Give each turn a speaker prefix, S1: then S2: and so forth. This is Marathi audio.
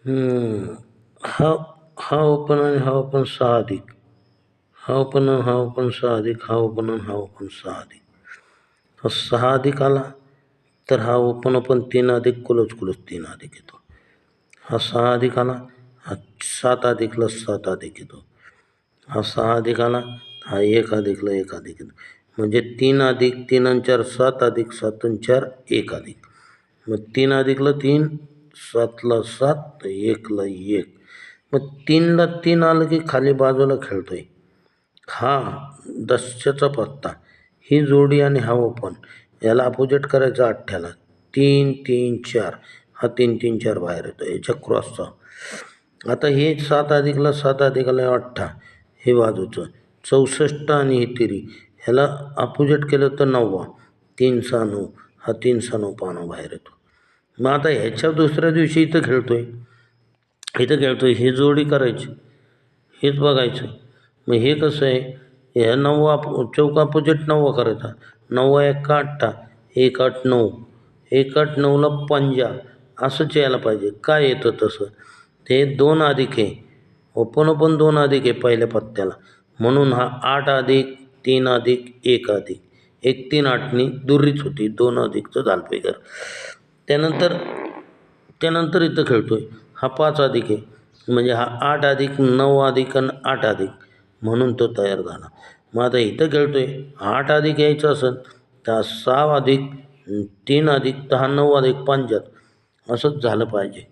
S1: हम्म. हा हा ओपन आणि हा ओपन 6 अधिक. हा ओपन आणि हा ओपन 6 अधिक. हा ओपन आणि हा ओपन 6 अधिक. हा 6 अधिक आला तर हा ओपन ओपन 3 अधिक क्लोज क्लोज 3 अधिक येतो. हा 6 अधिक आला, हा 7 अधिकला 7 अधिक येतो. हा 6 अधिक आला, हा 1 अधिकला 1 अधिक येतो. म्हणजे 3 अधिक 3 आणि 4 7 अधिक 7 आणि 4 1 अधिक. मग 3 अधिकला 3, 7ला 7, 1ला 1. मग 3ला 3 आलं की खाली बाजूला खेळतोय. हा 10चा पत्ता, ही जोडी आणि हा ओपन याला अपोजिट करायचा 8ठ्याला. 3 3 4, हा 3 3 4 बाहेर येतो याच्या क्रॉसचा. आता हे 7 अधिकला 7 अधिकला 8, हे बाजूचं 64 आणि ही तिरी ह्याला अपोजिट केलं तर 9. 3 6 9, हा 3 6 9 पानं बाहेर येतो. मग आता ह्याच्या दुसऱ्या दिवशी इथं खेळतोय ही जोडी करायची, हेच बघायचं. मग हे कसं आहे, ह्या 9 चौक अपोजिट 9 करायचा. 9 1 8, 1 8 9, 1 8 9ला पंजा असंच यायला पाहिजे. काय येतं तसं, ते 2 अधिक आहे, ओपन ओपन 2 अधिक आहे पहिल्या पत्त्याला, म्हणून हा 8 अधिक 3 अधिक 1 अधिक 1 3 8नी दुरीच होती, 2 अधिकचं झालं पाहिजे. त्यानंतर त्यानंतर इथं खेळतोय हा 5 अधिक आहे, म्हणजे हा 8 अधिक 9 अधिक आणि 8 अधिक म्हणून तो तयार झाला. मग आता इथं खेळतोय 8 अधिक यायचं असेल तर 6 अधिक 3 अधिक 10 9 अधिक 5 असंच झालं पाहिजे.